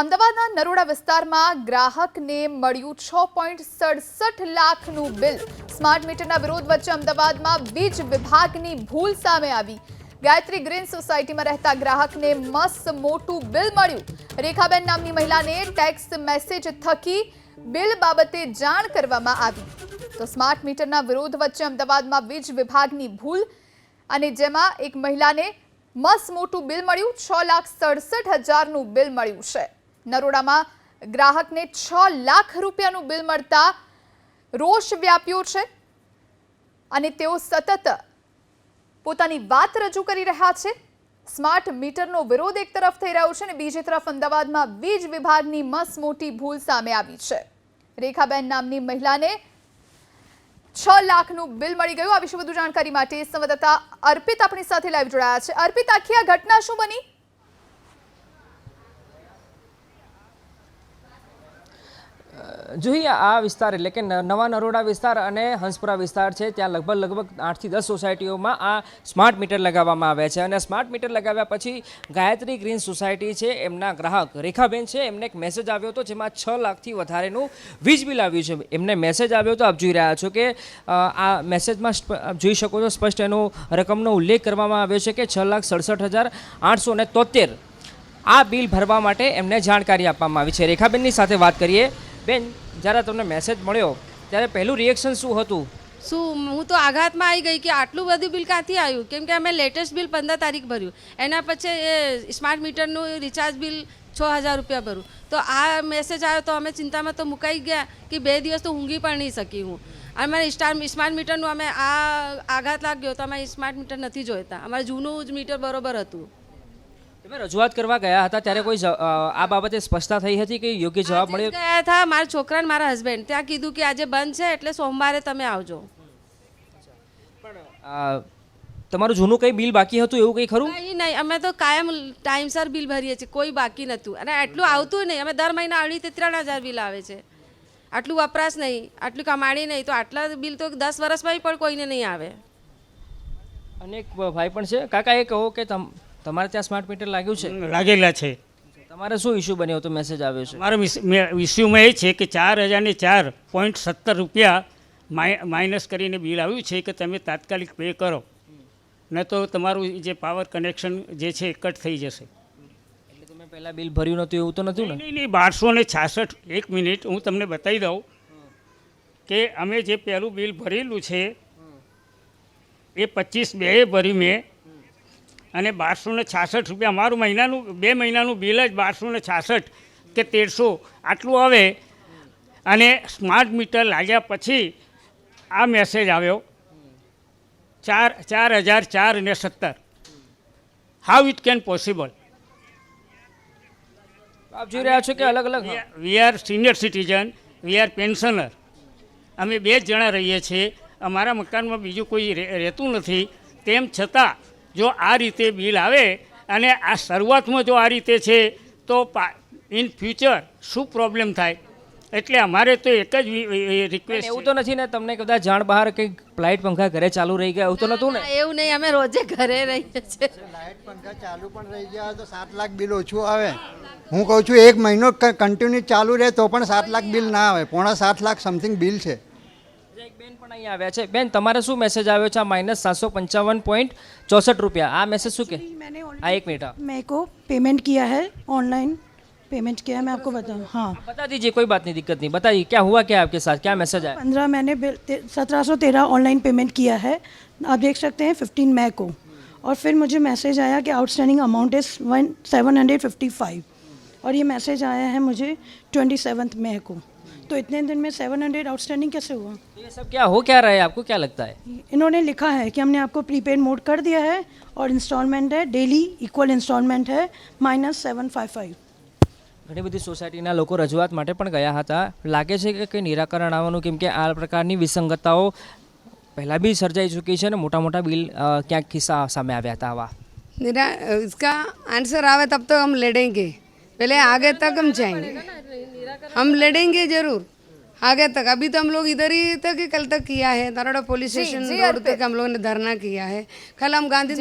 અમદાવાદના નરોડા વિસ્તારમાં ગ્રાહકને મળ્યું 6.67 લાખનું બિલ। સ્માર્ટ મીટરના વિરોધ વચ્ચે અમદાવાદમાં વીજ વિભાગની ભૂલ સામે આવી। ગાયત્રી ગ્રીન સોસાયટીમાં રહેતા ગ્રાહકને મસ્ત મોટું બિલ મળ્યું। રેખાબેન નામની મહિલાને ટેક્સ્ટ મેસેજ થકી બિલ બાબતે જાણ કરવામાં આવી। તો સ્માર્ટ મીટરના વિરોધ વચ્ચે અમદાવાદમાં વીજ વિભાગની ભૂલ અને જેમાં એક મહિલાને મસ્ત મોટું બિલ મળ્યું। 6,67,000નું બિલ મળ્યું છે। નરોડામાં ગ્રાહકને 6 લાખ રૂપિયાનું બિલ મળતા રોષ વ્યાપ્યો છે અને તેઓ સતત પોતાની વાત રજૂ કરી રહ્યા છે। સ્માર્ટ મીટરનો વિરોધ એક તરફ થઈ રહ્યો છે અને બીજી તરફ અમદાવાદમાં વીજ વિભાગની મસ્ત મોટી ભૂલ સામે આવી છે। રેખાબેન નામની મહિલાને 6 લાખનું બિલ મળી ગયું। આ વિશે વધુ જાણકારી માટે સંવાદદાતા અર્પિત આપણી સાથે લાઈવ જોડાયા છે। અર્પિત, આખી આ ઘટના શું બની? જોઈએ આ વિસ્તાર એટલે કે નવા નરોડા વિસ્તાર અને હંસપુરા વિસ્તાર છે, ત્યાં લગભગ 8 થી 10 સોસાયટીઓમાં આ સ્માર્ટ મીટર લગાવવામાં આવ્યા છે અને સ્માર્ટ મીટર લગાવ્યા પછી ગાયત્રી ગ્રીન સોસાયટી છે, એમના ગ્રાહક રેખાબેન છે, એમને એક મેસેજ આવ્યો હતો જેમાં 6 લાખથી વધારેનું વીજ બિલ આવ્યું છે। એમને મેસેજ આવ્યો તો આપ જોઈ રહ્યા છો કે આ મેસેજમાં જોઈ શકો છો સ્પષ્ટ એનો રકમનો ઉલ્લેખ કરવામાં આવ્યો છે કે 6,67,873 આ બિલ ભરવા માટે એમને જાણકારી આપવામાં આવી છે। રેખાબેનની સાથે વાત કરીએ। બેન, જ્યારે તમને મેસેજ મળ્યો ત્યારે પહેલું રિએક્શન શું હતું? હું તો આઘાતમાં આવી ગઈ કે આટલું બધું બિલ ક્યાંથી આવ્યું, કેમ કે અમે લેટેસ્ટ બિલ 15 તારીખ ભર્યું, એના પછી એ સ્માર્ટ મીટરનું રિચાર્જ બિલ 6,000 રૂપિયા ભર્યું। તો આ મેસેજ આવ્યો તો અમે ચિંતામાં તો મુકાઈ ગયા કે 2 દિવસ તો ઊંઘી પણ નહીં શકી હું। અમારે સ્માર્ટ મીટરનું અમે આઘાત લાગ્યો તો અમે સ્માર્ટ મીટર નથી જોઈતા, અમારે જૂનું જ મીટર બરોબર હતું। તમે રજૂઆત કરવા ગયા હતા ત્યારે કોઈ આ બાબતે સ્પષ્ટતા થઈ હતી કે યોગ્ય જવાબ મળ્યો? ગયા હતા મારા છોકરા અને મારા હસબન્ડ, ત્યાં કીધું કે આજે બંધ છે એટલે સોમવારે તમે આવજો। પણ તમારું જૂનું કંઈ બિલ બાકી હતું એવું કંઈ ખરું? નહીં, અમે તો કાયમ ટાઈમસર બિલ ભરીએ છીએ, કોઈ બાકી નહોતું અને આટલું આવતું નહીં। અમે દર મહિના 2,000-3,000 બિલ આવે છે, આટલું વપરાશ નહીં, આટલું કમાણી નહીં, તો આટલા બિલ તો 10 વર્ષમાં પણ કોઈને નહીં આવે। અને એક ભાઈ પણ છે, કાકા એ કહો કે તમારે ત્યાં સ્માર્ટ મીટર લાગ્યું છે? લાગેલા છે। તમારે શું ઇસ્યુ બન્યો તો મેસેજ આવ્યો છે? મારો ઇસ્યુમાં એ છે કે 4,004.70 રૂપિયા માઇનસ કરીને બિલ આવ્યું છે કે તમે તાત્કાલિક પે કરો, ન તો તમારું જે પાવર કનેક્શન જે છે એ કટ થઈ જશે। એટલે તમે પહેલાં બિલ ભર્યું નહોતું એવું તો નહોતું ને? નહીં, 1266। એક મિનિટ હું તમને બતાવી દઉં કે અમે જે પહેલું બિલ ભરેલું છે એ 25/2 ભર્યું મેં અને 1266 રૂપિયા અમારું મહિનાનું 2 મહિનાનું બિલ જ 1266 કે 1300 આટલું આવે। અને સ્માર્ટ મીટર લાગ્યા પછી આ મેસેજ આવ્યો 4,004.70। How it can possible? આપ જોઈ રહ્યા છો કે અલગ અલગ we are senior citizen, we are pensioner, અમે 2 જ જણા રહીએ છીએ, અમારા મકાનમાં બીજું કોઈ રહેતું નથી। તેમ છતાં જો આ રીતે બિલ આવે અને આ શરૂઆતમાં જો આ રીતે છે તો ઇન ફ્યુચર શું પ્રોબ્લેમ થાય? એટલે અમારે તો એક જ રિક્વેસ્ટ। એવું તો નથી ને તમને કદાચ જાણ બહાર કંઈક લાઇટ પંખા ઘરે ચાલુ રહી ગયા એવું તો નહોતું ને? એવું નહીં, અમે રોજે ઘરે રહીએ છીએ। લાઇટ પંખા ચાલુ પણ રહી ગયા તો 7 લાખ બિલ ઓછું આવે। હું કહું છું 1 મહિનો કન્ટિન્યુ ચાલુ રહે તો પણ 7 લાખ બિલ ના આવે, 7.5 લાખ સમથિંગ બિલ છે। એક બેન પણ અહીં આવ્યા છે। બેન, તમારે શું મેસેજ આવ્યો છે? -755.64 रुपया આ મેસેજ શું કે? આ એક મિનિટ, मेरे को पेमेंट किया है, ऑनलाइन पेमेंट किया है, मैं आपको बताऊँ। हाँ, बता दीजिए, कोई बात नहीं, दिक्कत नहीं, बताइए क्या हुआ, क्या आपके साथ क्या मैसेज आया? 15 मैंने 1713 ऑनलाइन पेमेंट किया है, आप देख सकते हैं 15 मई को। और फिर मुझे मैसेज आया कि आउटस्टैंडिंग अमाउंट इज़ 755 और ये मैसेज आया है मुझे 27 मई को। तो इतने दिन में 700 आउटस्टैंडिंग कैसे हुआ? ये सब क्या हो क्या रहा है, आपको क्या लगता है? इन्होंने लिखा है कि हमने आपको प्रीपेड मोड कर दिया है और इंस्टॉलमेंट है डेली इक्वल इंस्टॉलमेंट है -755। ઘણી બધી સોસાયટીના લોકો રજૂઆત માટે પણ ગયા હતા। લાગે છે કે કંઈ નિરાકરણ આવવાનું, કેમ કે આ પ્રકારની વિસંગતતાઓ પહેલાં બી સર્જાઈ ચૂકી છે અને મોટા મોટા બિલ ક્યાંક કિસ્સા સામે આવ્યા હતા આવા। इसका आंसर आवे तब तक हम लड़ेंगे, पहले आगे तक हम जाएंगे, हम लड़ेंगे जरूर आगे तक। अभी तो हम लोग इधर ही तक कल तक किया है, नरोड़ा पुलिस स्टेशन रोड तक हम लोगों ने धरना किया है। कल हम गांधी